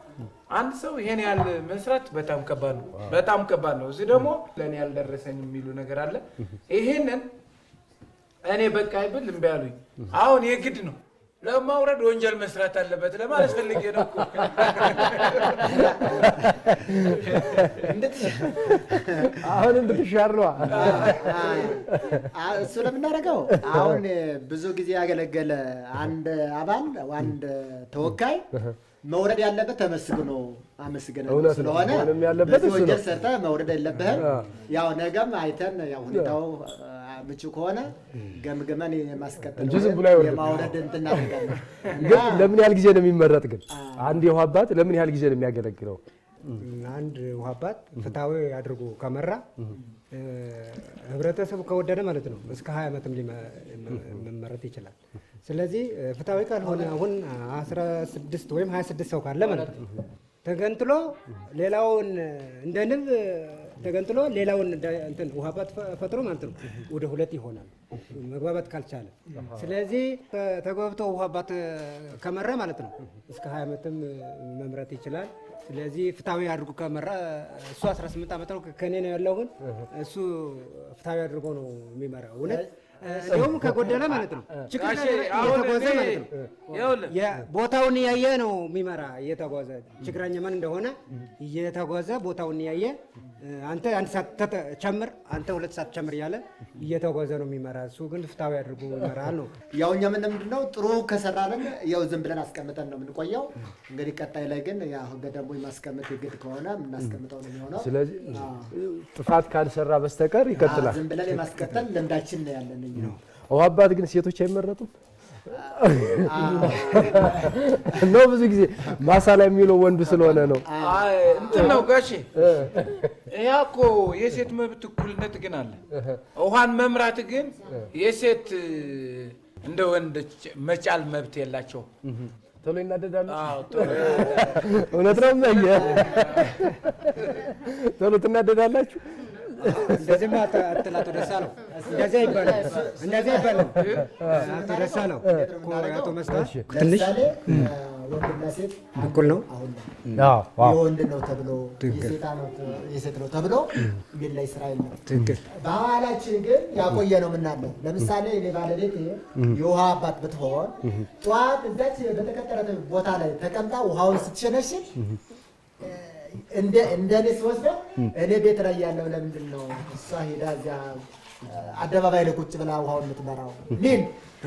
F: አንድ ሰው ይሄን ያህል መስራት በጣም ከባድ ነው። በጣም ከባድ ነው። እዚህ ደግሞ ለእኔ ያልደረሰኝ የሚሉ ነገር አለ። ይሄንን እኔ በቃ ይብል እምቢ አሉኝ። አሁን የግድ ነው ለማውረድ ወንጀል መስራት አለበት ለማለት ፈልጌ ነው።
A: አሁን እንድትሻር ነው
C: እሱ ለምናደርገው። አሁን ብዙ ጊዜ ያገለገለ አንድ አባል አንድ ተወካይ መውረድ ያለበት ተመስግኖ አመስግነ ስለሆነ ያለበት ወንጀል ሰርተህ መውረድ የለብህም። ያው ነገም አይተን ያው ሁኔታው ምቹ ከሆነ ገምገመን የማስቀጠል የማውረድ እንትን እናደርጋለን።
A: ግን ለምን ያህል ጊዜ ነው የሚመረጥ? ግን አንድ የውሃ አባት ለምን ያህል ጊዜ ነው የሚያገለግለው?
D: አንድ ውሃ አባት ፍትሃዊ አድርጎ ከመራ ህብረተሰቡ ከወደደ ማለት ነው እስከ 20 ዓመትም መመረጥ ይችላል። ስለዚህ ፍትሃዊ ካልሆነ አሁን 16 ወይም 26 ሰው ካለ ማለት ነው ተገንጥሎ ሌላውን እንደ ንብ ተገንጥሎ ሌላውን እንትን ውሃ አባት ፈጥሮ ማለት ነው ወደ 2 ይሆናል መግባባት ካልቻለ። ስለዚህ ተገብቶ ውሃ አባት ከመራ ማለት ነው እስከ 20 ዓመትም መምረጥ ይችላል። ስለዚህ ፍትሃዊ አድርጎ ከመራ እሱ 18 ዓመት ነው ከኔ ነው ያለው። እሱ ፍትሃዊ አድርጎ ነው የሚመራው። እውነት እንደውም ከጎደለ ማለት ነው ችግር እየተጓዘ ማለት ነው ቦታውን ያየ ነው የሚመራ እየተጓዘ ችግረኛ ምን እንደሆነ እየተጓዘ ቦታውን ያየ አንተ አንድ ሰዓት ጨምር አንተ 2 ሰዓት ጨምር ያለ እየተጓዘ ነው የሚመራ። እሱ ግን ፍትሃዊ አድርጎ ይመራል ነው።
C: ያው እኛ ምንድነው ጥሩ ከሰራልን ያው ዝም ብለን አስቀምጠን ነው የምንቆየው። እንግዲህ ቀጣይ ላይ ግን ያው ህገ ደንቡ ማስቀመጥ ይግድ ከሆነ የምናስቀምጠው ነው የሚሆነው።
A: ስለዚህ ጥፋት ካልሰራ በስተቀር ይቀጥላል።
C: ዝም ብለን የማስቀጠል ልምዳችን ነው ያለን ነው።
A: ውሃ አባት ግን ሴቶች አይመረጡም ነው? ብዙ ጊዜ ማሳ ላይ የሚለው ወንዱ ስለሆነ ነው።
F: እንትን ነው ጋሼ፣ ያ እኮ የሴት መብት እኩልነት ግን አለ። ውሃን መምራት ግን የሴት እንደ ወንድ መቻል መብት የላቸው።
A: ቶሎ ይናደዳሉ። እውነት ነው። ቶሎ ትናደዳላችሁ።
D: እንደዚህ አትላቱ ደሳ ነው። እንደዚህ ይባላል። እንደዚህ ይባላል። አቶ ደሳ ነው አቶ መስታወት ትንሽ
C: ወንድና ሴት
D: እኩል ነው።
C: አሁን
A: አዎ
C: የወንድ ነው ተብሎ የሴት ነው ተብሎ ግን ላይ ስራ የለም። ባህላችን ግን ያቆየ ነው ምናለው። ለምሳሌ እኔ ባለቤት የውሃ አባት ብትሆን ጠዋት እዛች በተቀጠረ ቦታ ላይ ተቀምጣ ውሃውን ስትሸነሽን እንደኔ ሲወስደው እኔ ቤት ላይ ያለው ለምንድን ነው እሷ ሄዳ እዚያ አደባባይ ላይ ቁጭ ብላ ውሃውን የምትመራው? ምን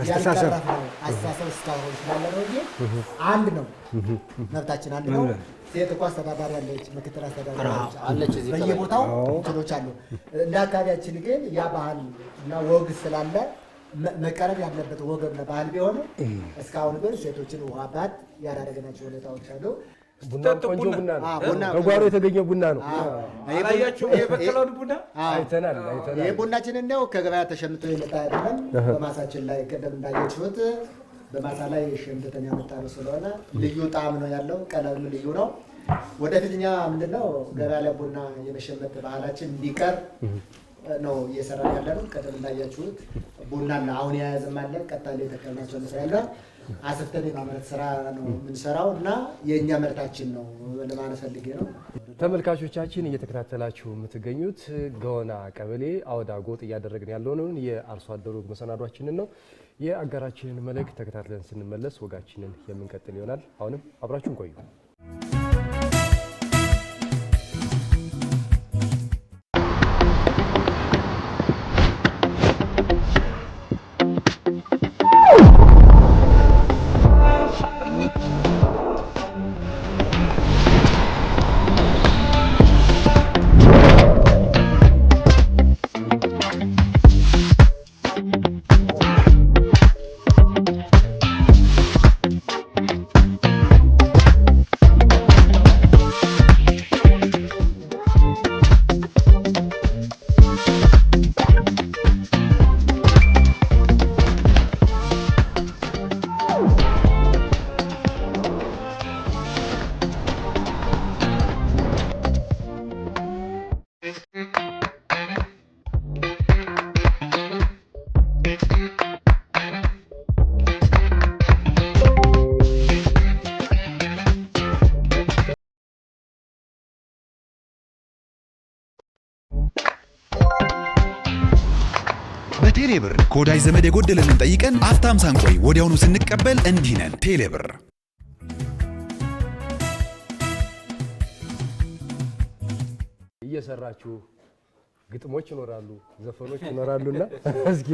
C: ያልቀረፍ ነው አስተሳሰብ እስካሁን ስላለ ነው እንጂ አንድ ነው፣ መብታችን አንድ ነው። ሴት እኮ አስተዳዳሪ አለች፣ ምክትል አስተዳዳሪ አለች፣ በየቦታው እንትኖች አሉ። እንደ አካባቢያችን ግን ያ ባህል እና ወግ ስላለ መቀረብ ያለበት ወግና ባህል ቢሆንም እስካሁን ግን ሴቶችን ውሃ ባት ያላደረግናቸው ሁኔታዎች አሉ።
A: ቡና ቆንጆ ቡና ነው። ከጓሮ የተገኘ ቡና ነው።
F: አላያችሁም? የበቀለውን ቡና
A: አይተናል።
C: ይህ ቡናችን እንደው ከገበያ ተሸምቶ የመጣ አይደለም። በማሳችን ላይ ቀደም እንዳያችሁት በማሳ ላይ ሸምተን ያመጣነው ስለሆነ ልዩ ጣዕም ነው ያለው። ቀለሙ ልዩ ነው። ወደፊት እኛ ምንድነው ገበያ ላይ ቡና የመሸመት ባህላችን እንዲቀር ነው እየሰራን ያለ ነው። ቀደም እንዳያችሁት ቡናና አሁን የያዘም አለ ቀጣይ የተከልናቸው መስሪያ አሰፍተን የማምረት ስራ ነው የምንሰራው እና የእኛ ምርታችን ነው ለማለት ፈልጌ ነው።
A: ተመልካቾቻችን እየተከታተላችሁ የምትገኙት ገወና ቀበሌ አውዳ ጎጥ እያደረግን ያለውን የአርሶ አደሩ መሰናዷችንን ነው። የአጋራችንን መልእክት ተከታትለን ስንመለስ ወጋችንን የምንቀጥል ይሆናል። አሁንም አብራችሁን ቆዩ።
E: በቴሌብር ከወዳጅ ዘመድ የጎደለንን ጠይቀን አፍታም ሳንቆይ ወዲያውኑ ስንቀበል እንዲህ ነን። ቴሌብር
A: እየሰራችሁ ግጥሞች ይኖራሉ፣ ዘፈኖች ይኖራሉና እስኪ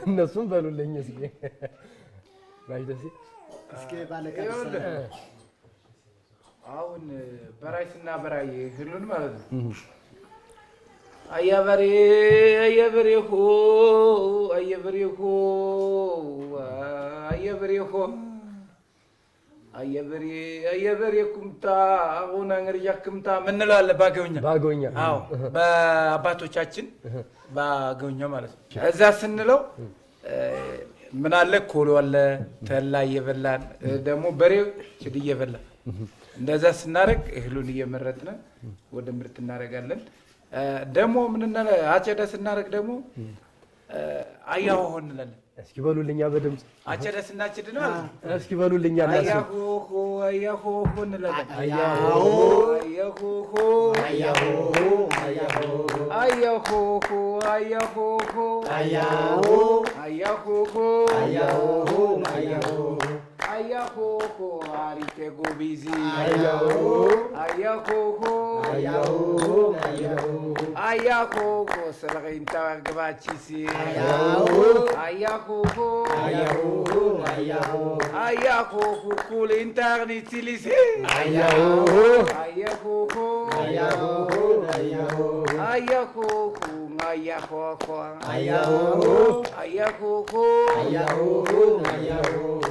A: እነሱም በሉልኝ። እስኪ ባይ ደስ
C: እስኪ ባለቀ
F: አሁን በራይስና በራይ ህሉን ማለት ነው። አያበሬ አያበሬ ሆ አያበሬ ሆ አያበሬ ሆ አያበሬ አያበሬ ኩምታ አሁን አንገርያ ኩምታ ምን እንላለን ባገውኛ። አዎ በአባቶቻችን ባገውኛ ማለት ነው። እዛ ስንለው ምን አለ ኮሎ አለ ተላ እየበላን ደግሞ በሬው ጭድ እየበላን እንደዛ ስናረግ እህሉን እየመረጥን ወደ ምርት እናረጋለን። ደግሞ ምን እናለ አጨዳ ስናረግ ደግሞ አያሆ እንላለን።
A: እስኪ በሉልኛ በድምጽ
F: አጨዳ ስናጭድ ነው።
A: እስኪ በሉልኛ
F: አያሆ አያሆ እንላለን። አያሆ አያሆ አያሆ አያሆ አያሆ አያሆ አያሆ አያሆ አያሆ አያሆ አሪቴ ጎቢዚ አያሆ አያሆ አያሆ አያሆ ሰለገንታ ገባቺሲ አያሆ አያሆ አያሆ ኩሊንታርኒቲሊሲ አያሆ አያሆ አያሆ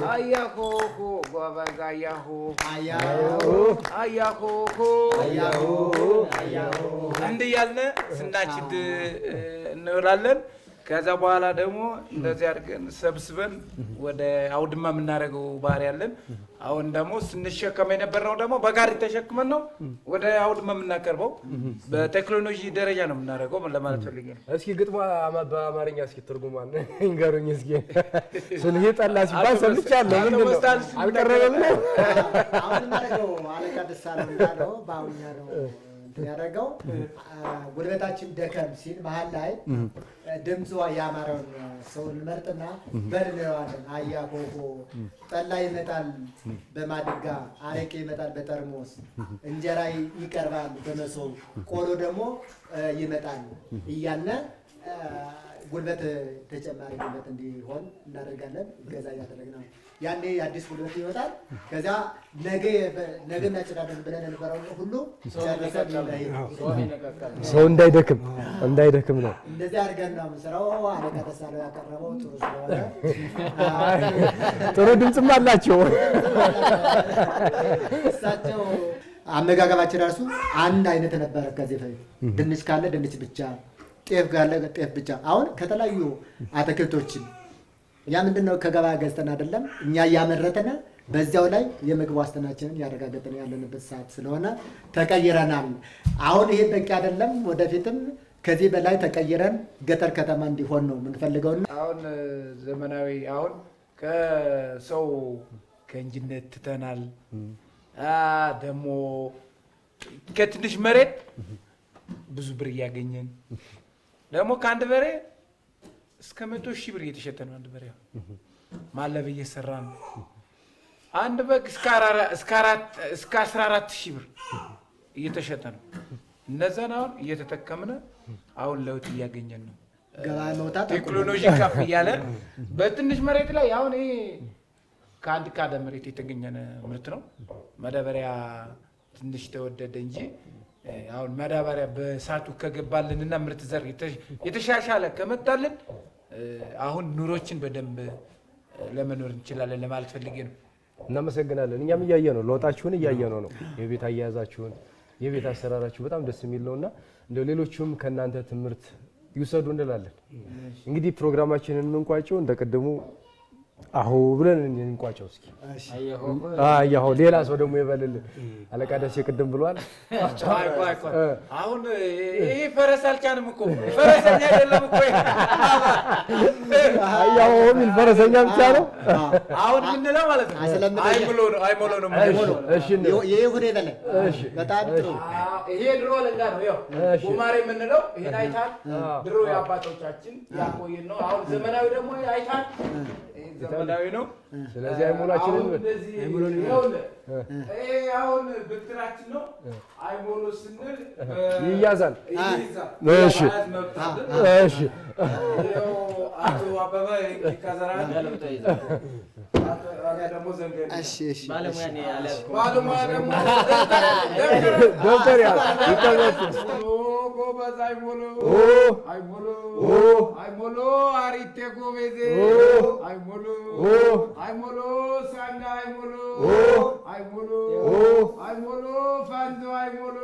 F: አያሆ ጓበጋ አያሆ እንዲህ ያልን ስናችድ እንውላለን። ከዛ በኋላ ደግሞ እንደዚህ አድርገን ሰብስበን ወደ አውድማ የምናደርገው ባህሪ ያለን። አሁን ደግሞ ስንሸከም የነበረው ደግሞ በጋሪ ተሸክመን ነው ወደ አውድማ የምናቀርበው። በቴክኖሎጂ ደረጃ ነው የምናደርገው ለማለት ፈልጌ ነው።
A: እስኪ ግጥሟ በአማርኛ እስኪ ትርጉሟን እንገሩኝ እስኪ። ስልሄ ጠላ ሲባል ሰምቻለሁ። ምንድን ነው አልቀረበም ነው?
C: አሁን እናደርገው አለቃ ደሳለኝ እንዳለው በአሁኛ ነው ያደረገው። ጉልበታችን ደከም ሲል መሀል ላይ ድምጿ ያማረውን ሰው እንመርጥና በልንለዋለን። አያሆሆ ጠላ ይመጣል በማድጋ፣ አረቄ ይመጣል በጠርሙስ፣ እንጀራ ይቀርባል በመሶብ፣ ቆሎ ደግሞ ይመጣል እያልን ጉልበት ተጨማሪ ጉልበት እንዲሆን እናደርጋለን። እገዛ እያደረግን ነው። ያኔ የአዲስ ጉልበት ይወጣል። ከዚያ ነገ እናጭዳለን ብለን የነበረው ሁሉ
A: ሰው እንዳይደክም ነው።
C: እንደዚህ አድርገን ነው የምንሰራው። አለቃ ደሳለው ያቀረበው ጥሩ ስለሆነ
A: ጥሩ ድምፅም አላቸው
C: እሳቸው። አመጋገባችን ራሱ አንድ አይነት ነበረ ከዚህ በፊት። ድንች ካለ ድንች ብቻ፣ ጤፍ ካለ ጤፍ ብቻ። አሁን ከተለያዩ አትክልቶችን ያ ምንድነው ከገበያ ገዝተን አይደለም እኛ እያመረተን በዚያው ላይ የምግብ ዋስትናችንን ያረጋገጥን ያለንበት ሰዓት ስለሆነ ተቀይረናል። አሁን ይሄ በቂ አይደለም። ወደፊትም ከዚህ በላይ ተቀይረን ገጠር ከተማ እንዲሆን ነው የምንፈልገውና
F: አሁን ዘመናዊ አሁን ከሰው ከእንጅነት ትተናል። ደግሞ ከትንሽ መሬት ብዙ ብር እያገኘን ደግሞ ከአንድ በሬ እስከ 100,000 ብር እየተሸጠ ነው። አንድ በሬ ማለብ እየሰራ ነው። አንድ በግ እስከ 14,000 ብር እየተሸጠ ነው። እነዛን አሁን እየተጠቀምን አሁን ለውጥ እያገኘን ነው።
C: ገበያ መውጣት
F: ቴክኖሎጂ ከፍ እያለ በትንሽ መሬት ላይ አሁን ይሄ ከአንድ ካደ መሬት የተገኘ ምርት ነው። ማዳበሪያ ትንሽ ተወደደ እንጂ አሁን ማዳበሪያ በሳቱ ከገባልንና ምርት ዘር የተሻሻለ ከመጣልን አሁን ኑሮችን በደንብ ለመኖር እንችላለን ለማለት ፈልጌ ነው።
A: እናመሰግናለን። እኛም እያየ ነው፣ ለውጣችሁን እያየ ነው። የቤት አያያዛችሁን፣ የቤት አሰራራችሁ በጣም ደስ የሚል ነውና እንደው ሌሎቹም ከእናንተ ትምህርት ይውሰዱ እንላለን። እንግዲህ ፕሮግራማችንን የምንቋጨው እንደቀደሙ አሁ ብለን እንቋጨው እስኪ። አያሁ ሌላ ሰው ደግሞ ይበልልን። አለቃ ደሴ ቅድም ብሏል።
F: አሁን ይሄ ፈረስ አልቻንም እኮ ፈረሰኛ አይደለም እኮ
A: አያሁ ምን ፈረሰኛ ብቻ ነው
F: አሁን ምንለው ማለት ነው። አይሞሎ ነው።
A: እሺ
C: ይሄ ሁኔ በለ እሺ፣ በጣም ጥሩ።
F: ይሄ ድሮ ለንጋ ነው። ያው ጉማሬ የምንለው ይሄን አይታል። ድሮ የአባቶቻችን ያቆየን ነው። አሁን ዘመናዊ ደግሞ አይታል ዘመናዊ ነው።
A: ስለዚህ አይሞላችንን
F: አሁን ብትራችን ነው። አይሞሎ ስንል
A: ይያዛል። እሺ እሺ።
F: አቶ አበባ ይካዘራ ደግሞ ዘንገ
C: እሺ እሺ።
F: ባለሙያ ደግሞ
A: ዶክተር ይካዘራ
F: ጎበዝ አይሞሎ አሪቴ ጎበዜ አይሞሎ ሳንጋ አይሞሎ ፋንዞ አይሞሎ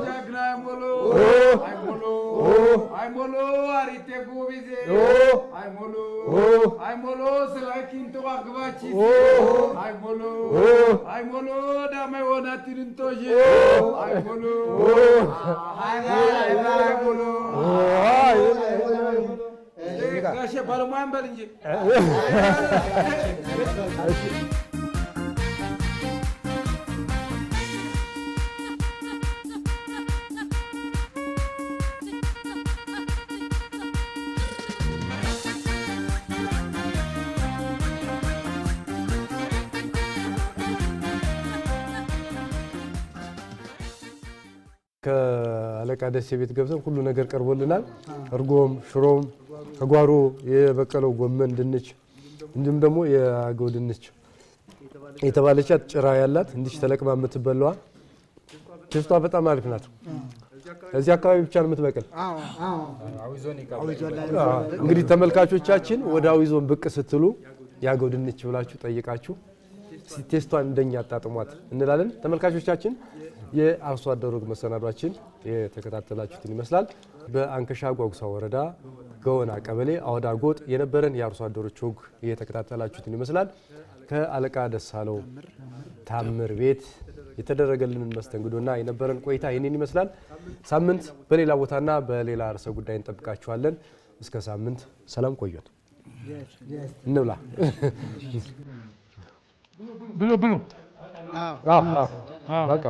F: ጃግና አይሞሎ አሪቴ ጎበዜ አይሞሎ ስላኪንቶ አግባቺ አይሞሎ ዳማ ሆና ትንንቶሽ አይሞሎ ጋሼ ባለሙያን በል እንጂ
A: ከአለቃ ደሴ ቤት ገብተን ሁሉ ነገር ቀርቦልናል። እርጎም ሽሮም ከጓሮ የበቀለው ጎመን፣ ድንች እንዲሁም ደግሞ የአገው ድንች የተባለቻት ጭራ ያላት እንዲህ ተለቅማ የምትበላዋ ቴስቷ በጣም አሪፍ ናት። እዚህ አካባቢ ብቻ ነው የምትበቅል። እንግዲህ ተመልካቾቻችን ወደ አዊ ዞን ብቅ ስትሉ የአገው ድንች ብላችሁ ጠይቃችሁ ቴስቷን እንደኛ አጣጥሟት እንላለን። ተመልካቾቻችን የአርሶ አደሩ መሰናዷችን የተከታተላችሁትን ይመስላል። በአንከሻ ጓጉሳ ወረዳ ገወና ቀበሌ አወዳ ጎጥ የነበረን የአርሶ አደሮች ወግ የተከታተላችሁትን ይመስላል። ከአለቃ ደሳለው ታምር ቤት የተደረገልንን መስተንግዶና የነበረን ቆይታ ይህንን ይመስላል። ሳምንት በሌላ ቦታና በሌላ ርዕሰ ጉዳይ እንጠብቃችኋለን። እስከ ሳምንት ሰላም ቆዩን። እንብላ ብሉ። በቃ